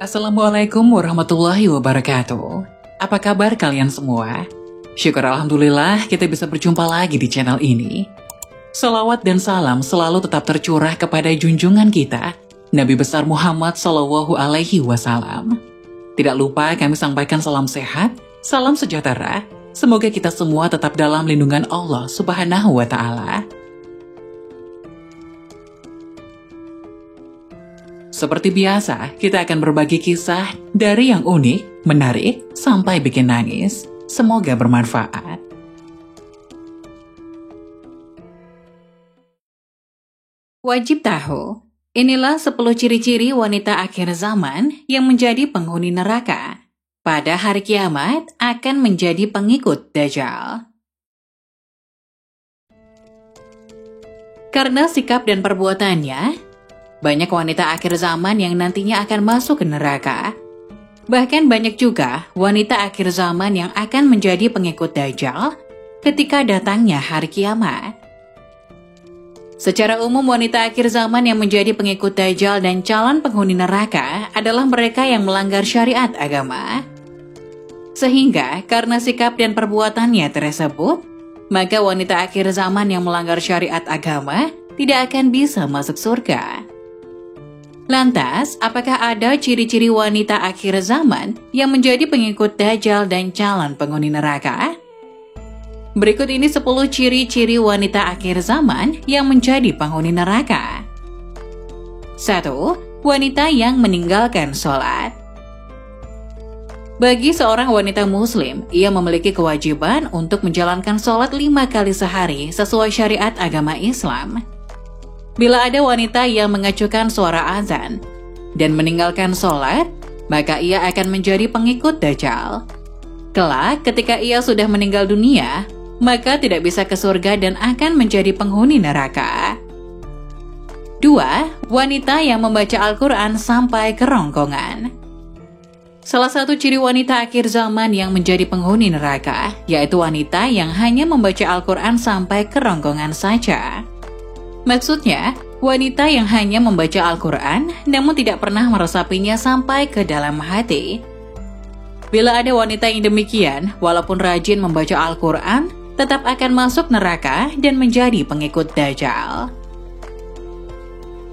Assalamualaikum warahmatullahi wabarakatuh. Apa kabar kalian semua? Syukur Alhamdulillah kita bisa berjumpa lagi di channel ini. Salawat dan salam selalu tetap tercurah kepada junjungan kita, Nabi besar Muhammad Sallallahu Alaihi Wasallam. Tidak lupa kami sampaikan salam sehat, salam sejahtera. Semoga kita semua tetap dalam lindungan Allah Subhanahu wa Ta'ala. Seperti biasa, kita akan berbagi kisah dari yang unik, menarik, sampai bikin nangis. Semoga bermanfaat. Wajib tahu, inilah 10 ciri-ciri wanita akhir zaman yang menjadi penghuni neraka. Pada hari kiamat akan menjadi pengikut Dajjal. Karena sikap dan perbuatannya, banyak wanita akhir zaman yang nantinya akan masuk ke neraka. Bahkan banyak juga wanita akhir zaman yang akan menjadi pengikut Dajjal ketika datangnya hari kiamat. Secara umum wanita akhir zaman yang menjadi pengikut Dajjal dan calon penghuni neraka adalah mereka yang melanggar syariat agama. Sehingga karena sikap dan perbuatannya tersebut, maka wanita akhir zaman yang melanggar syariat agama tidak akan bisa masuk surga. Lantas, apakah ada ciri-ciri wanita akhir zaman yang menjadi pengikut Dajjal dan calon penghuni neraka? Berikut ini 10 ciri-ciri wanita akhir zaman yang menjadi penghuni neraka. 1. Wanita yang meninggalkan sholat. Bagi seorang wanita muslim, ia memiliki kewajiban untuk menjalankan sholat 5 kali sehari sesuai syariat agama Islam. Bila ada wanita yang mengacukan suara azan dan meninggalkan sholat, maka ia akan menjadi pengikut Dajjal. Kelak, ketika ia sudah meninggal dunia, maka tidak bisa ke surga dan akan menjadi penghuni neraka. 2. Wanita yang membaca Al-Quran sampai kerongkongan. Salah satu ciri wanita akhir zaman yang menjadi penghuni neraka, yaitu wanita yang hanya membaca Al-Quran sampai kerongkongan saja. Maksudnya, wanita yang hanya membaca Al-Quran namun tidak pernah meresapinya sampai ke dalam hati. Bila ada wanita yang demikian, walaupun rajin membaca Al-Quran, tetap akan masuk neraka dan menjadi pengikut Dajjal.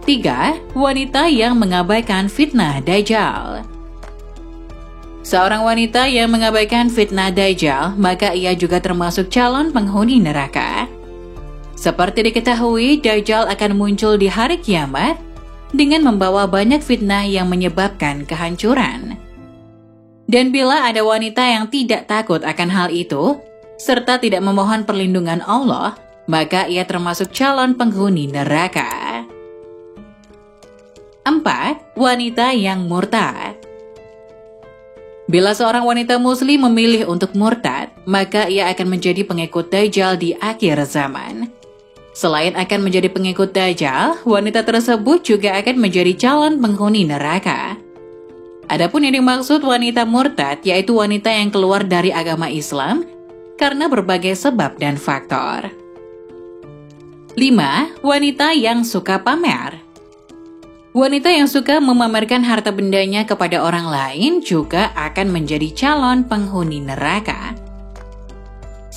3. Wanita yang mengabaikan fitnah Dajjal. Seorang wanita yang mengabaikan fitnah Dajjal, maka ia juga termasuk calon penghuni neraka. Seperti diketahui, Dajjal akan muncul di hari kiamat dengan membawa banyak fitnah yang menyebabkan kehancuran. Dan bila ada wanita yang tidak takut akan hal itu, serta tidak memohon perlindungan Allah, maka ia termasuk calon penghuni neraka. 4. Wanita yang murtad. Bila seorang wanita muslim memilih untuk murtad, maka ia akan menjadi pengikut Dajjal di akhir zaman. Selain akan menjadi pengikut Dajjal, wanita tersebut juga akan menjadi calon penghuni neraka. Adapun yang dimaksud wanita murtad yaitu wanita yang keluar dari agama Islam karena berbagai sebab dan faktor. 5. Wanita yang suka pamer. Wanita yang suka memamerkan harta bendanya kepada orang lain juga akan menjadi calon penghuni neraka.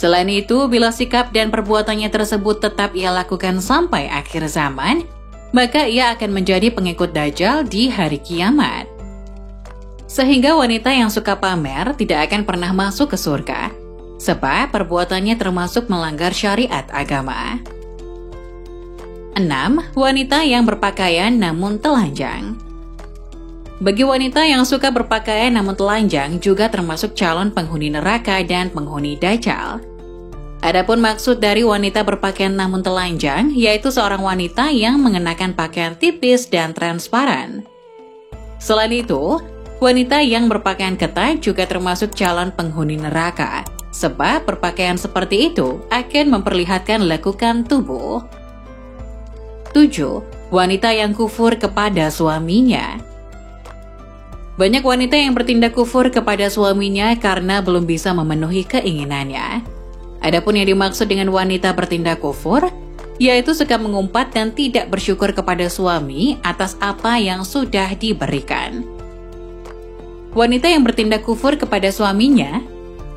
Selain itu, bila sikap dan perbuatannya tersebut tetap ia lakukan sampai akhir zaman, maka ia akan menjadi pengikut Dajjal di hari kiamat. Sehingga wanita yang suka pamer tidak akan pernah masuk ke surga, sebab perbuatannya termasuk melanggar syariat agama. 6. Wanita yang berpakaian namun telanjang. Bagi wanita yang suka berpakaian namun telanjang juga termasuk calon penghuni neraka dan penghuni Dajjal. Adapun maksud dari wanita berpakaian namun telanjang, yaitu seorang wanita yang mengenakan pakaian tipis dan transparan. Selain itu, wanita yang berpakaian ketat juga termasuk calon penghuni neraka, sebab berpakaian seperti itu akan memperlihatkan lekukan tubuh. 7. Wanita yang kufur kepada suaminya. Banyak wanita yang bertindak kufur kepada suaminya karena belum bisa memenuhi keinginannya. Adapun yang dimaksud dengan wanita bertindak kufur, yaitu suka mengumpat dan tidak bersyukur kepada suami atas apa yang sudah diberikan. wanita yang bertindak kufur kepada suaminya,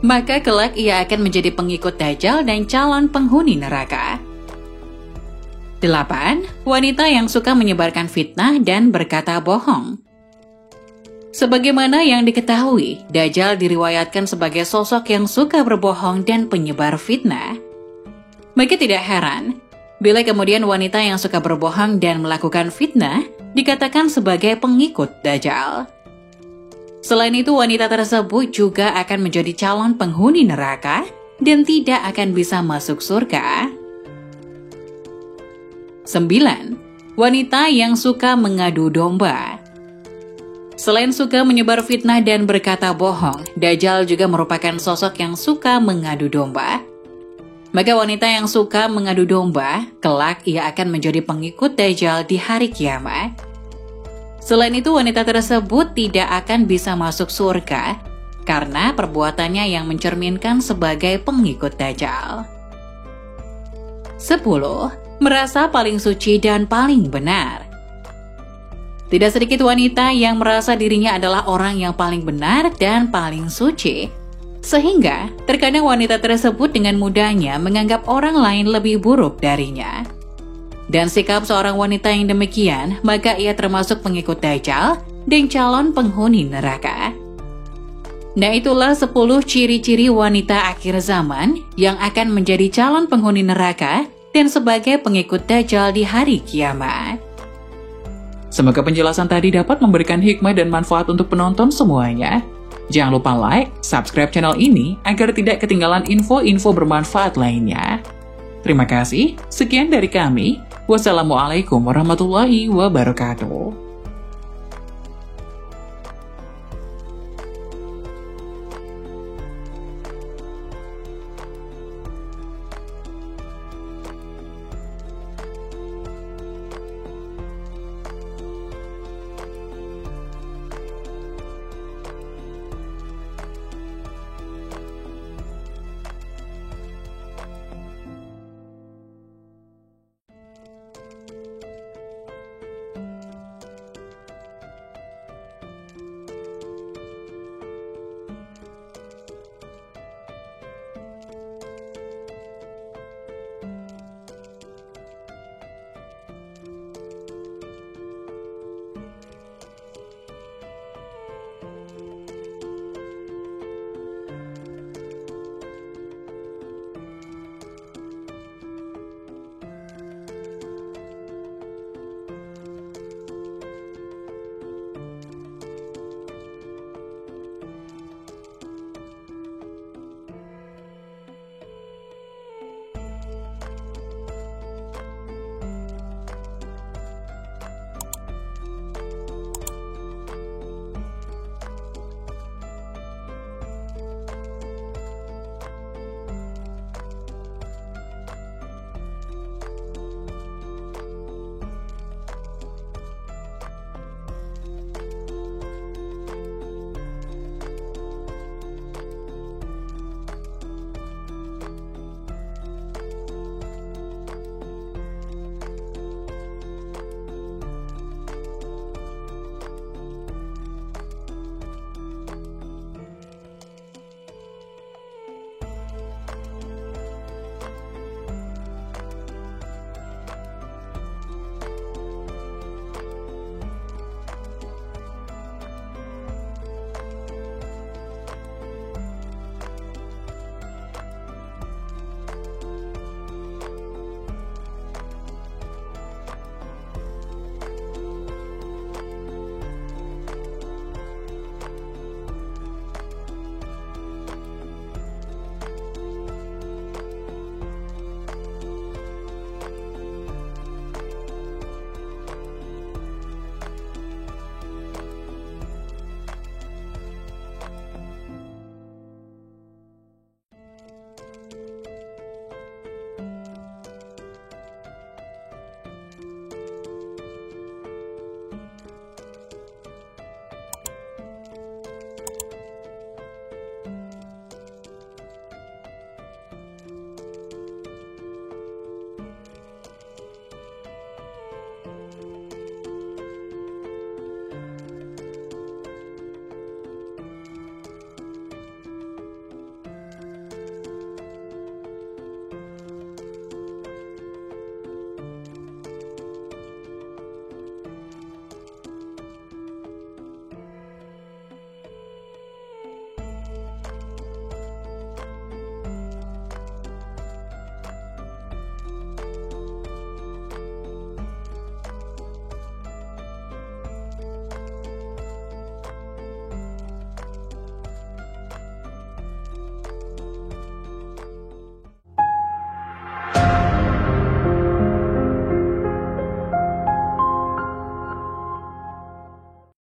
maka kelak ia akan menjadi pengikut Dajjal dan calon penghuni neraka. 8. Wanita yang suka menyebarkan fitnah dan berkata bohong. Sebagaimana yang diketahui, Dajjal diriwayatkan sebagai sosok yang suka berbohong dan penyebar fitnah. Maka tidak heran bila kemudian wanita yang suka berbohong dan melakukan fitnah dikatakan sebagai pengikut Dajjal. Selain itu, wanita tersebut juga akan menjadi calon penghuni neraka dan tidak akan bisa masuk surga. 9. Wanita yang suka mengadu domba. Selain suka menyebar fitnah dan berkata bohong, Dajjal juga merupakan sosok yang suka mengadu domba. Maka wanita yang suka mengadu domba, kelak ia akan menjadi pengikut Dajjal di hari kiamat. Selain itu, wanita tersebut tidak akan bisa masuk surga karena perbuatannya yang mencerminkan sebagai pengikut Dajjal. 10. Merasa paling suci dan paling benar. Tidak sedikit wanita yang merasa dirinya adalah orang yang paling benar dan paling suci, sehingga terkadang wanita tersebut dengan mudahnya menganggap orang lain lebih buruk darinya. Dan sikap seorang wanita yang demikian, maka ia termasuk pengikut Dajjal dan calon penghuni neraka. Nah, itulah 10 ciri-ciri wanita akhir zaman yang akan menjadi calon penghuni neraka dan sebagai pengikut Dajjal di hari kiamat. Semoga penjelasan tadi dapat memberikan hikmah dan manfaat untuk penonton semuanya. Jangan lupa like, subscribe channel ini agar tidak ketinggalan info-info bermanfaat lainnya. Terima kasih, sekian dari kami. Wassalamualaikum warahmatullahi wabarakatuh.